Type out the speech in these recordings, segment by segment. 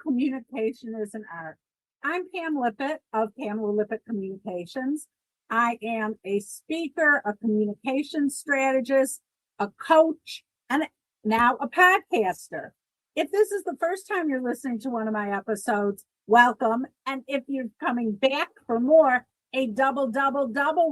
Communication is an Art. I'm Pam Lippett of Pamela Lippett Communications. I am a speaker, a communication strategist, a coach, and now a podcaster. If this is the first time you're listening to one of my episodes, welcome. And if you're coming back for more, a double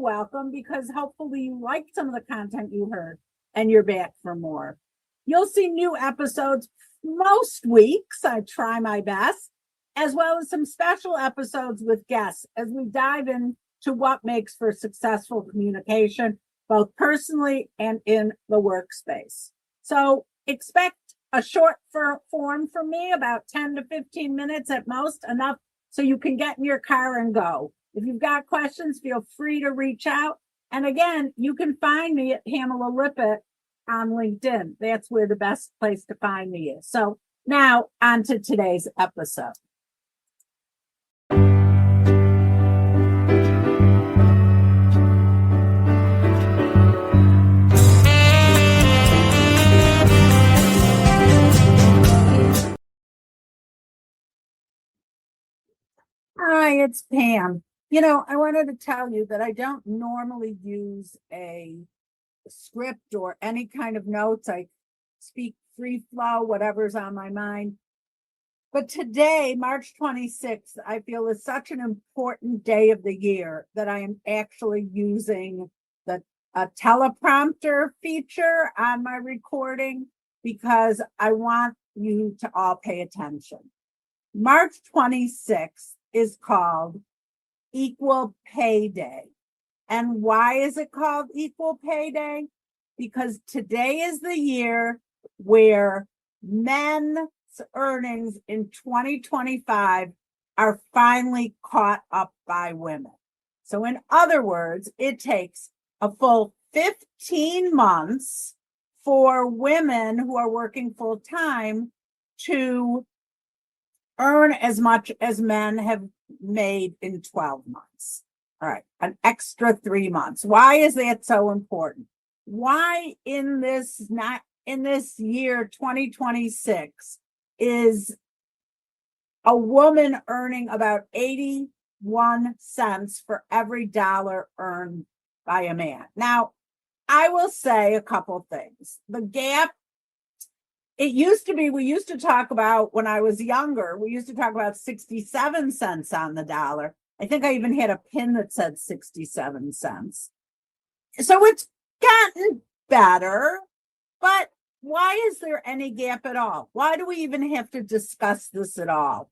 welcome, because hopefully you liked some of the content you heard and you're back for more. You'll see new episodes most weeks. I try my best, as well as some special episodes with guests as we dive into what makes for successful communication, both personally and in the workspace. So expect a short form from me, about 10 to 15 minutes at most, enough so you can get in your car and go. If you've got questions, feel free to reach out. And again, you can find me at Pamela Lippett on LinkedIn. That's where the best place to find me is. So now on to today's episode. Hi, it's Pam. I wanted to tell you that I don't normally use a script or any kind of notes. I speak free flow, whatever's on my mind. But today, March 26th, I feel is such an important day of the year that I am actually using a teleprompter feature on my recording because I want you to all pay attention. March 26th is called Equal Pay Day. And why is it called Equal Pay Day? Because today is the year where men's earnings in 2025 are finally caught up by women. So in other words, it takes a full 15 months for women who are working full time to earn as much as men have made in 12 months. All right, an extra 3 months. Why is that so important? Why in this year 2026 is a woman earning about 81 cents for every dollar earned by a man? Now, I will say a couple things. The gap, we used to talk about, when I was younger, we used to talk about 67 cents on the dollar. I think I even had a pin that said 67 cents. So it's gotten better, but why is there any gap at all? Why do we even have to discuss this at all?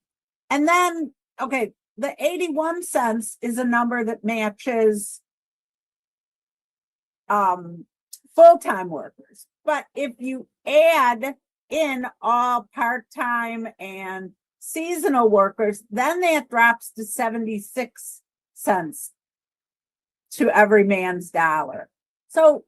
And then, okay, the 81 cents is a number that matches full-time workers. But if you add in all part-time and seasonal workers, then that drops to 76 cents to every man's dollar. So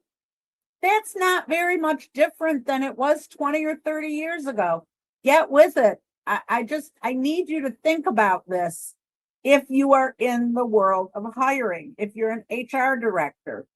that's not very much different than it was 20 or 30 years ago. Get with it. I need you to think about this. If you are in the world of hiring, if you're an HR director,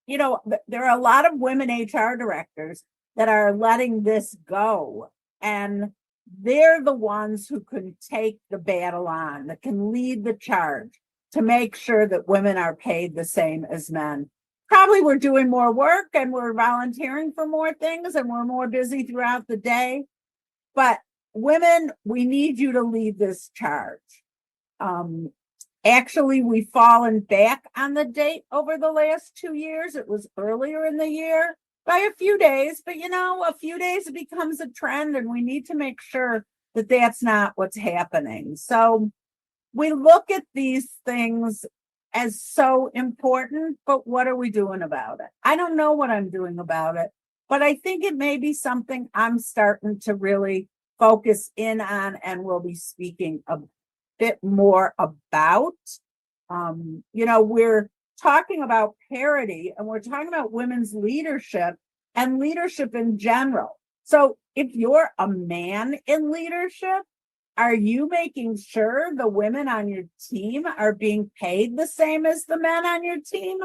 there are a lot of women HR directors that are letting this go, and they're the ones who can take the battle on, that can lead the charge to make sure that women are paid the same as men. Probably we're doing more work and we're volunteering for more things and we're more busy throughout the day. But women, we need you to lead this charge. Actually, we've fallen back on the date over the last 2 years. It was earlier in the year by a few days, but a few days it becomes a trend, and we need to make sure that that's not what's happening. So we look at these things as so important, but what are we doing about it? I don't know what I'm doing about it, but I think it may be something I'm starting to really focus in on and will be speaking a bit more about. We're talking about parity, and we're talking about women's leadership and leadership in general. So if you're a man in leadership, are you making sure the women on your team are being paid the same as the men on your team?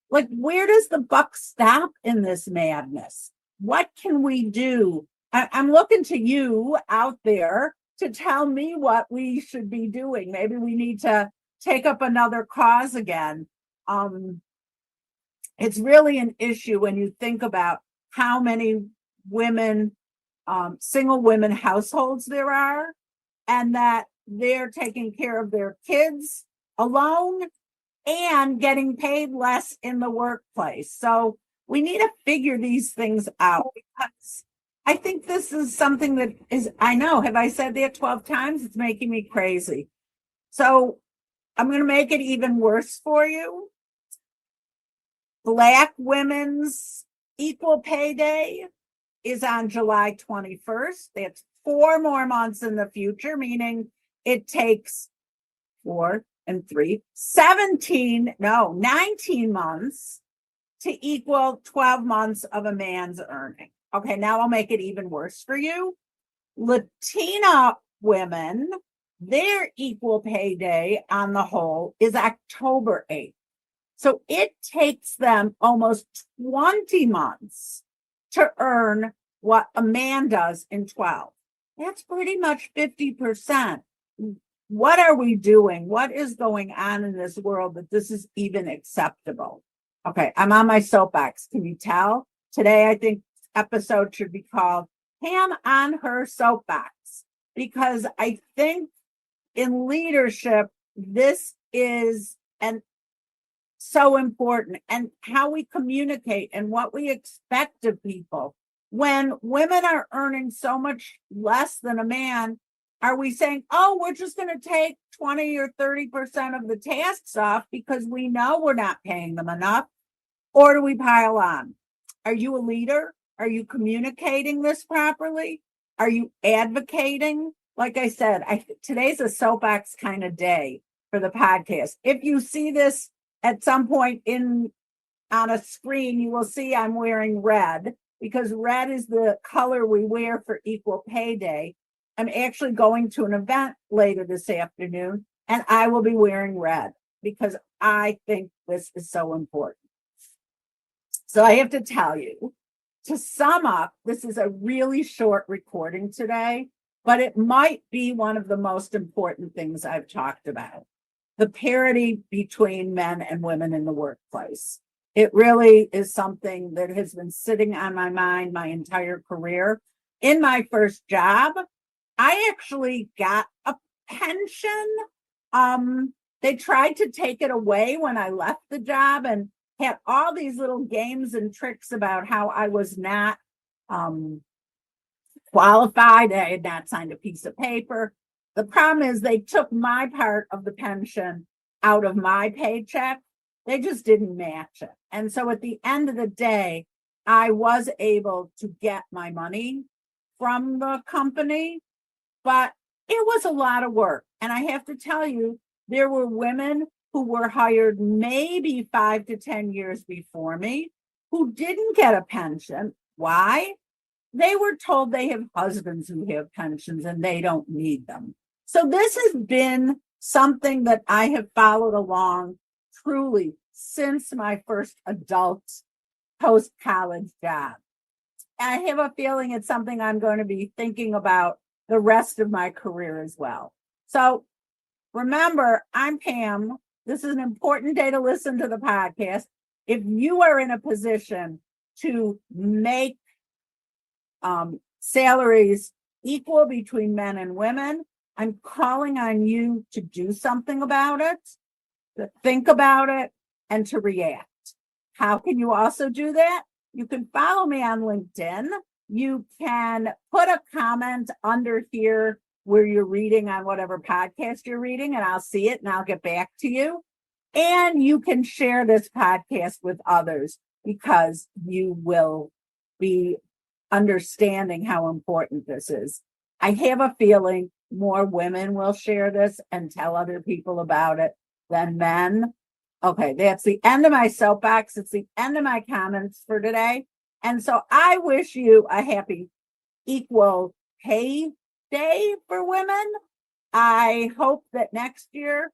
Like, where does the buck stop in this madness? What can we do? I'm looking to you out there to tell me what we should be doing. Maybe we need to take up another cause again. It's really an issue when you think about how many women, single women households there are, and that they're taking care of their kids alone and getting paid less in the workplace. So we need to figure these things out, because I think this is something that is, I know, have I said that 12 times? It's making me crazy. So I'm going to make it even worse for you. Black women's equal pay day is on July 21st. That's 4 more months in the future, meaning it takes 19 months to equal 12 months of a man's earning. Okay, now I'll make it even worse for you. Latina women, their equal pay day on the whole is October 8th. So it takes them almost 20 months to earn what a man does in 12. That's pretty much 50%. What are we doing? What is going on in this world that this is even acceptable? Okay, I'm on my soapbox. Can you tell? Today, I think episode should be called Pam on her soapbox, because I think in leadership, this is so important, and how we communicate and what we expect of people. When women are earning so much less than a man, are we saying, oh, we're just going to take 20 or 30% of the tasks off because we know we're not paying them enough? Or do we pile on? Are you a leader? Are you communicating this properly? Are you advocating? Like I said, today's a soapbox kind of day for the podcast. If you see this at some point on a screen, you will see I'm wearing red, because red is the color we wear for Equal Pay Day. I'm actually going to an event later this afternoon, and I will be wearing red because I think this is so important. So I have to tell you, to sum up, this is a really short recording today, but it might be one of the most important things I've talked about: the parity between men and women in the workplace. It really is something that has been sitting on my mind my entire career. In my first job, I actually got a pension. They tried to take it away when I left the job, and had all these little games and tricks about how I was not qualified. I had not signed a piece of paper. The problem is they took my part of the pension out of my paycheck. They just didn't match it. And so at the end of the day, I was able to get my money from the company, but it was a lot of work. And I have to tell you, there were women who were hired maybe 5 to 10 years before me who didn't get a pension. Why? They were told they have husbands who have pensions and they don't need them. So this has been something that I have followed along truly since my first adult post-college job. And I have a feeling it's something I'm going to be thinking about the rest of my career as well. So remember, I'm Pam. This is an important day to listen to the podcast. If you are in a position to make salaries equal between men and women, I'm calling on you to do something about it, to think about it, and to react. How can you also do that? You can follow me on LinkedIn. You can put a comment under here where you're reading on whatever podcast you're reading, and I'll see it and I'll get back to you. And you can share this podcast with others, because you will be understanding how important this is. I have a feeling more women will share this and tell other people about it than men. Okay, that's the end of my soapbox. It's the end of my comments for today. And so I wish you a happy Equal Pay Day for women. I hope that next year,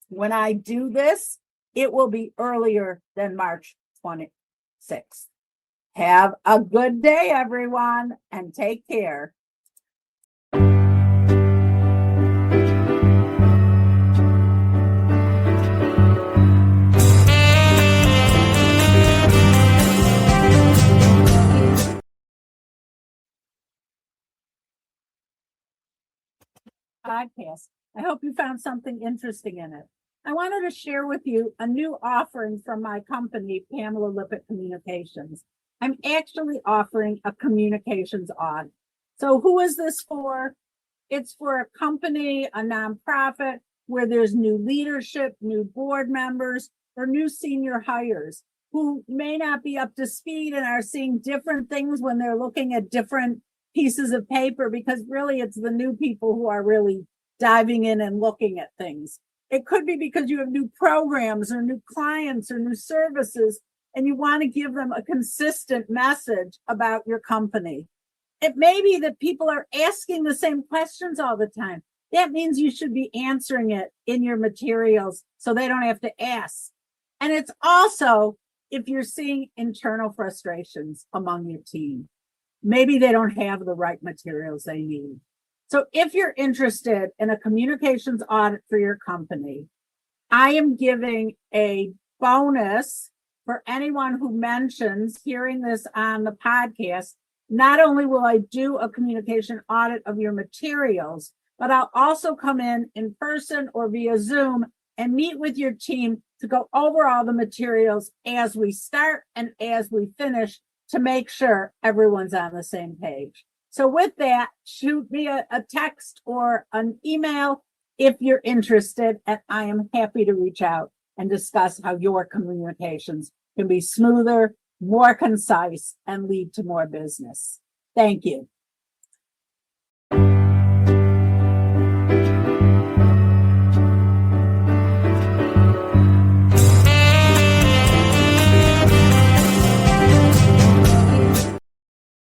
when I do this, it will be earlier than March 26th. Have a good day, everyone, and take care. podcast. I hope you found something interesting in it. I wanted to share with you a new offering from my company, Pamela Lippert Communications. I'm actually offering a communications audit. So who is this for? It's for a company, a nonprofit, where there's new leadership, new board members, or new senior hires who may not be up to speed and are seeing different things when they're looking at different pieces of paper, because really it's the new people who are really diving in and looking at things. It could be because you have new programs or new clients or new services, and you want to give them a consistent message about your company. It may be that people are asking the same questions all the time. That means you should be answering it in your materials so they don't have to ask. And it's also if you're seeing internal frustrations among your team. Maybe they don't have the right materials they need. So if you're interested in a communications audit for your company, I am giving a bonus for anyone who mentions hearing this on the podcast. Not only will I do a communication audit of your materials, but I'll also come in person or via Zoom and meet with your team to go over all the materials as we start and as we finish to make sure everyone's on the same page. So with that, shoot me a text or an email if you're interested, and I am happy to reach out and discuss how your communications can be smoother, more concise, and lead to more business. Thank you.